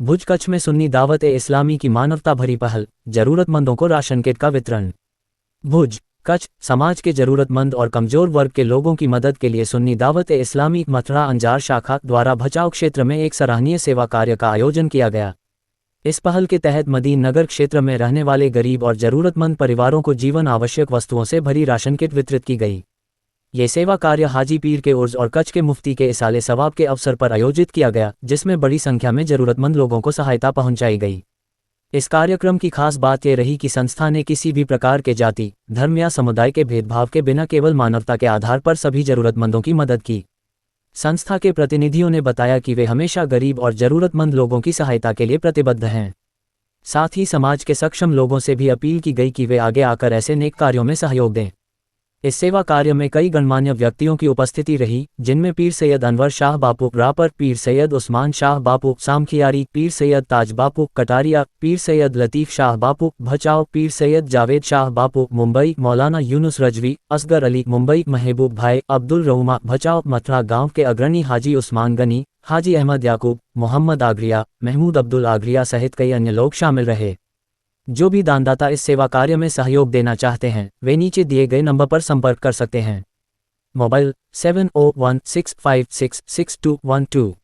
भुज कच्छ में सुन्नी दावत-ए-इस्लामी की मानवता भरी पहल, जरूरतमंदों को राशन किट का वितरण। भुज कच्छ समाज के जरूरतमंद और कमजोर वर्ग के लोगों की मदद के लिए सुन्नी दावत-ए-इस्लामी मथुरा अंजार शाखा द्वारा भचाऊ क्षेत्र में एक सराहनीय सेवा कार्य का आयोजन किया गया। इस पहल के तहत मदीन नगर क्षेत्र में रहने वाले गरीब और जरूरतमंद परिवारों को जीवन आवश्यक वस्तुओं से भरी राशन किट वितरित की गई। ये सेवा कार्य हाजी पीर के उर्स और कच्छ के मुफ्ती के इसाले सवाब के अवसर पर आयोजित किया गया, जिसमें बड़ी संख्या में जरूरतमंद लोगों को सहायता पहुंचाई गई। इस कार्यक्रम की खास बात यह रही कि संस्था ने किसी भी प्रकार के जाति, धर्म या समुदाय के भेदभाव के बिना केवल मानवता के आधार पर सभी जरूरतमंदों की मदद की। संस्था के प्रतिनिधियों ने बताया कि वे हमेशा गरीब और जरूरतमंद लोगों की सहायता के लिए प्रतिबद्ध हैं। साथ ही समाज के सक्षम लोगों से भी अपील की गई कि वे आगे आकर ऐसे नेक कार्यों में सहयोग दें। इस सेवा कार्य में कई गणमान्य व्यक्तियों की उपस्थिति रही, जिनमें पीर सैयद अनवर शाह बापू रापर, पीर सैयद उस्मान शाह बापू सामखियारी, पीर सैयद ताज बापू कटारिया, पीर सैयद लतीफ़ शाह बापू भचाओ, पीर सैयद जावेद शाह बापू मुंबई, मौलाना यूनुस रजवी, असगर अली मुंबई, महबूब भाई अब्दुल रहमा भचाओ, मथुरा गांव के अग्रणी हाजी उस्मान गनी, हाजी अहमद याकूब, मोहम्मद आगरिया, महमूद अब्दुल आगरिया सहित कई अन्य लोग शामिल रहे। जो भी दानदाता इस सेवा कार्य में सहयोग देना चाहते हैं, वे नीचे दिए गए नंबर पर संपर्क कर सकते हैं। मोबाइल 7016566212।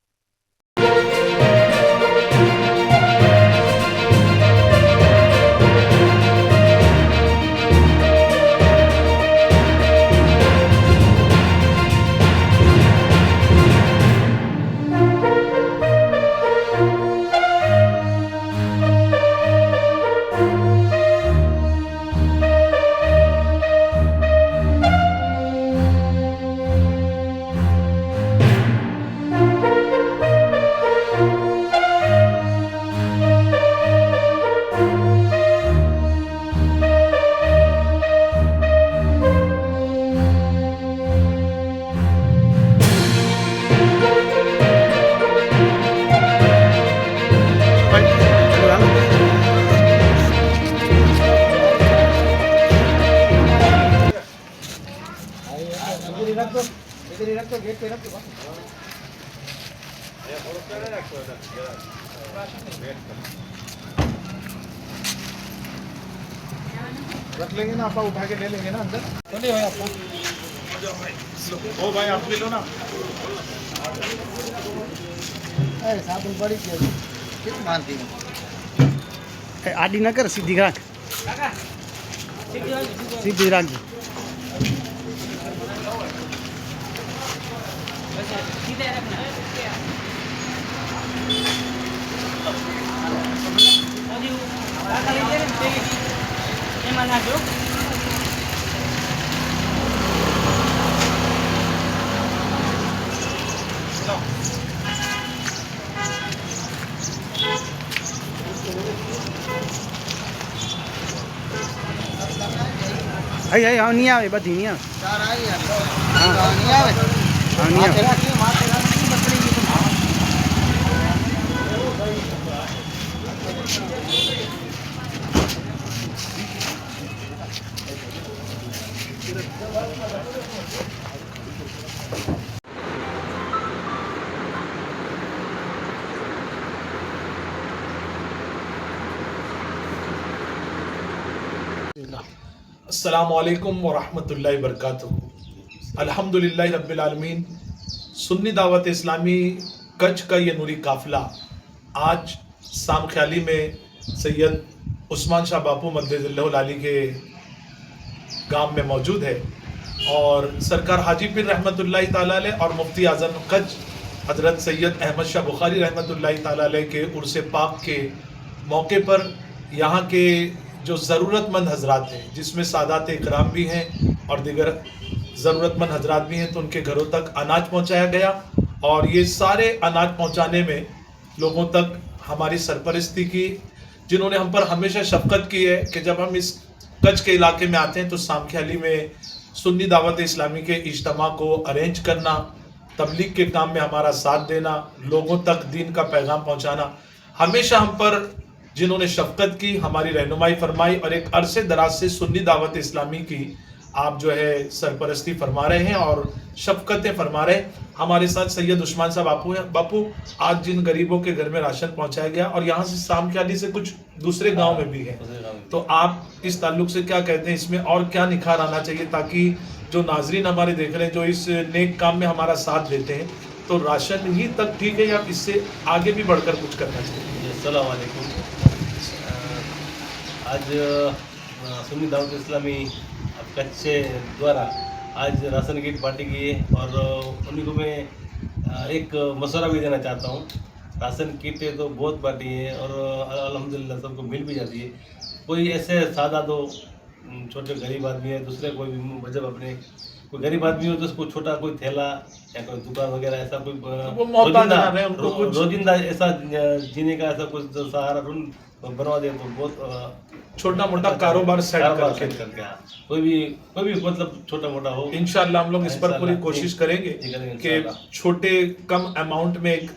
इधर ही रख दो, गेट पे रख दो। रख लेंगे ना, आप उठा के ले लेंगे ना अंदर। तो नहीं भाई आपका ओ भाई आप ले लो ना। अरे साबुन बड़ी कितनी मानती है? आडी ना कर, सीधी रख, सीधी रख। आई आई हाँ नहीं आवे, बधी नहीं आवे। हाँ नहीं आवे, हाँ नहीं आवे। अस्सलामुअलैकुम वरहमतुल्लाहि वबरकातुहू। अल्हम्दुलिल्लाहि रब्बिल आलमीन। सुन्नी दावत इस्लामी कच्छ का ये नूरी काफ़िला आज सामख्याली में सैयद उस्मान शाह बापू मद्दज़िल्लहुल आली के गांव में मौजूद है और सरकार हाजी पीर रहमतुल्लाहि ताला अलैह और मुफ्ती आज़म कच्छ हज़रत सैयद अहमद शाह बुखारी रहमतुल्लाहि ताला अलैह के उर्स पाक के मौके पर यहाँ के जो ज़रूरतमंद हजरात हैं, जिसमें सादात इकराम भी हैं और दीगर ज़रूरतमंद हजरात भी हैं, तो उनके घरों तक अनाज पहुँचाया गया। और ये सारे अनाज पहुँचाने में लोगों तक हमारी सरपरस्ती की, जिन्होंने हम पर हमेशा शफ़क़त की है कि जब हम इस कच्छ के इलाके में आते हैं तो सामख्याली में सुन्नी दावत इस्लामी के इज्तिमा को अरेंज करना, तबलीग के काम में हमारा साथ देना, लोगों तक दीन का पैगाम पहुँचाना, हमेशा हम पर जिन्होंने शफ़क़त की, हमारी रहनुमाई फरमाई और एक अरसे दराज से सुन्नी दावत इस्लामी की आप जो है सरपरस्ती फरमा रहे हैं और शफ़क़तें फरमा रहे हैं। हमारे साथ सैयद उस्मान साहब बापू हैं। बापू, आज जिन गरीबों के घर में राशन पहुंचाया गया और यहाँ से सामख्याली से कुछ दूसरे गांव में भी है, तो आप इस ताल्लुक से क्या कहते हैं, इसमें और क्या निखार आना चाहिए ताकि जो नाजरीन हमारे देख रहे हैं जो इस नेक काम में हमारा साथ देते हैं, तो राशन ही तक ठीक है या इससे आगे भी बढ़कर कुछ करना चाहिए? अस्सलाम वालेकुम। आज सुन्नी दावत इस्लामी कच्छ द्वारा आज राशन किट बांटी गई है और उन्हीं को मैं एक मशवरा भी देना चाहता हूँ। राशन किट तो बहुत बांटी है और अल्हम्दुलिल्लाह सबको मिल भी जाती है। कोई ऐसे सादा दो छोटे गरीब आदमी है, दूसरे कोई भी मतलब अपने कोई गरीब आदमी हो तो उसको छोटा कोई थैला या कोई दुकान वगैरह ऐसा कोई रोजिंदा ऐसा जीने का ऐसा कुछ सहारा बनवा दे तो बहुत छोटा मोटा कारोबार सेट करके कोई भी मतलब छोटा मोटा हो। इंशाल्लाह हम लोग इस पर पूरी कोशिश करेंगे कि छोटे कम अमाउंट में एक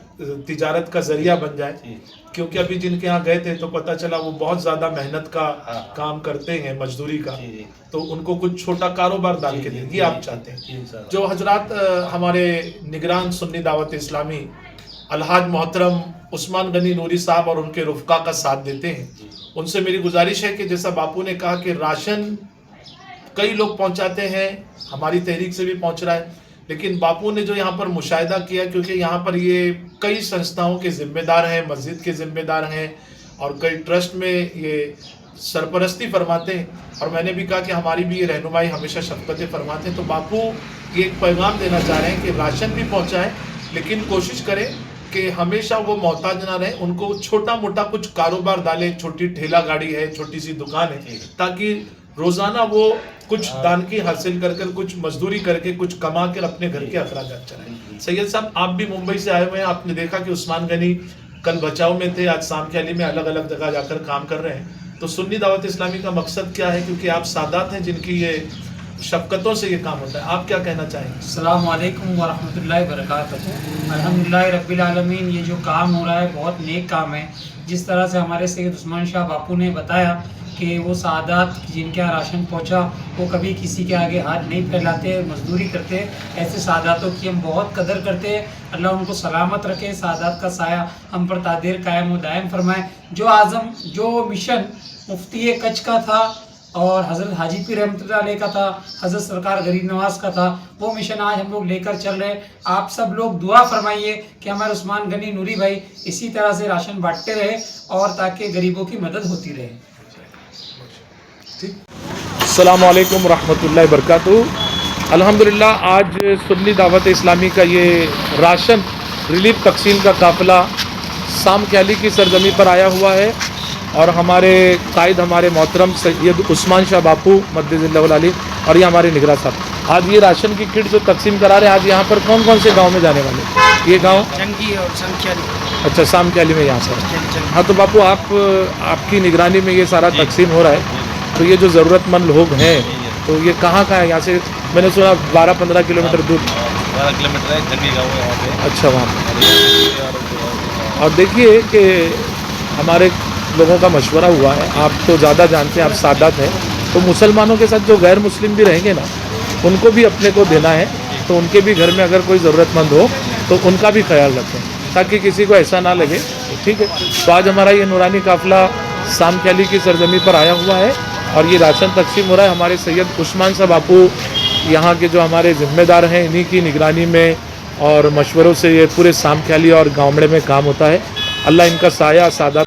तिजारत का जरिया बन जाए, क्योंकि अभी जिनके यहाँ गए थे तो पता चला वो बहुत ज्यादा मेहनत का काम करते हैं, मजदूरी का, तो उनको कुछ छोटा कारोबार डाल के देंगे आप चाहते हैं। जो हजरात हमारे निगरान सुन्नी दावत इस्लामी अलहाज मोहतरम उस्मान गनी नूरी साहब और उनके रुफ़का का साथ देते हैं, उनसे मेरी गुजारिश है कि जैसा बापू ने कहा कि राशन कई लोग पहुंचाते हैं, हमारी तहरीक से भी पहुंच रहा है, लेकिन बापू ने जो यहाँ पर मुशाहिदा किया, क्योंकि यहाँ पर ये कई संस्थाओं के जिम्मेदार हैं, मस्जिद के जिम्मेदार हैं और कई ट्रस्ट में ये सरपरस्ती फरमाते हैं, और मैंने भी कहा कि हमारी भी ये रहनुमाई हमेशा शफ़क़त फरमाते हैं। तो बापू ये एक पैगाम देना चाह रहे हैं कि राशन भी पहुँचाएँ, लेकिन कोशिश करें कि हमेशा वो मोहताज ना रहे, उनको छोटा मोटा कुछ कारोबार डाले, छोटी ठेला गाड़ी है, छोटी सी दुकान है, ताकि रोजाना वो कुछ दान की हासिल कर कुछ मजदूरी करके कुछ कमा कर अपने घर के अखराजात चलाएं। सैयद साहब, आप भी मुंबई से आए हुए हैं, आपने देखा कि उस्मान गनी कल बचाव में थे, आज सामख्याली में अलग अलग जगह जाकर काम कर रहे हैं। तो सुन्नी दावत इस्लामी का मकसद क्या है, क्योंकि आप सादात हैं जिनकी ये शफ़क़तों से ये काम होता है, आप क्या कहना चाहेंगे? अस्सलाम वालेकुम व रहमतुल्लाहि व बरकातहू। अल्हम्दुलिल्लाह रब्बिल आलमीन, ये जो काम हो रहा है बहुत नेक काम है। जिस तरह से हमारे सैयद उस्मान शाह बापू ने बताया कि वो सादात जिनके यहाँ राशन पहुँचा वो कभी किसी के आगे हाथ नहीं फैलाते, मजदूरी करते, ऐसे सादातों की हम बहुत कदर करते हैं। अल्लाह उनको सलामत रखे, सादात का साया हम पर तादेर कायम व दायम फरमाए। जो मिशन मुफ्ती कच्छ का था और हज़रत हाजी पीर रहमतुल्लाह अलैह का था, हज़रत सरकार गरीब नवाज का था, वो मिशन आज हम लोग लेकर चल रहे हैं। आप सब लोग दुआ फरमाइए कि हमारे उस्मान गनी नूरी भाई इसी तरह से राशन बांटते रहे और ताकि गरीबों की मदद होती रहे। अस्सलामु अलैकुम रहमतुल्लाहि बरकातहू। अल्हम्दुलिल्लाह आज सुन्नी दावत इस्लामी का ये राशन रिलीफ तकसीम का काफ़िला सामख्याली की सरजमी पर आया हुआ है और हमारे कायद हमारे मोहतरम सैयद उस्मान शाह बापू मद्दिज़िल्लाहुल अली और ये हमारे निगरान साहब आज ये राशन की किट जो तकसीम करा रहे हैं। आज यहाँ पर कौन कौन से गांव में जाने वाले? ये गांव जंगी और सामख्याली। अच्छा, सामख्याली में यहाँ से। हाँ, तो बापू आपकी निगरानी में ये सारा तकसीम हो रहा है, तो ये जो ज़रूरतमंद लोग हैं तो ये कहाँ है? यहाँ से मैंने सुना 12-15 किलोमीटर दूर। 12 किलोमीटर है, जंगी गाँव है वहाँ पे। अच्छा, वहाँ और देखिए कि हमारे लोगों का मशवरा हुआ है, आप तो ज़्यादा जानते हैं, आप सादात हैं, तो मुसलमानों के साथ जो गैर मुस्लिम भी रहेंगे ना, उनको भी अपने को देना है, तो उनके भी घर में अगर कोई ज़रूरतमंद हो तो उनका भी ख्याल रखें ताकि किसी को ऐसा ना लगे। ठीक है, तो आज हमारा ये नूरानी काफ़िला सामख्याली की सरजमी पर आया हुआ है और ये राशन तकसीम हो रहा है। हमारे सैयद उस्मान साहब बापू यहाँ के जो हमारे ज़िम्मेदार हैं, इन्हीं की निगरानी में और मशवरों से ये पूरे सामख्याली और गाँवड़े में काम होता है। अल्लाह इनका साया सादा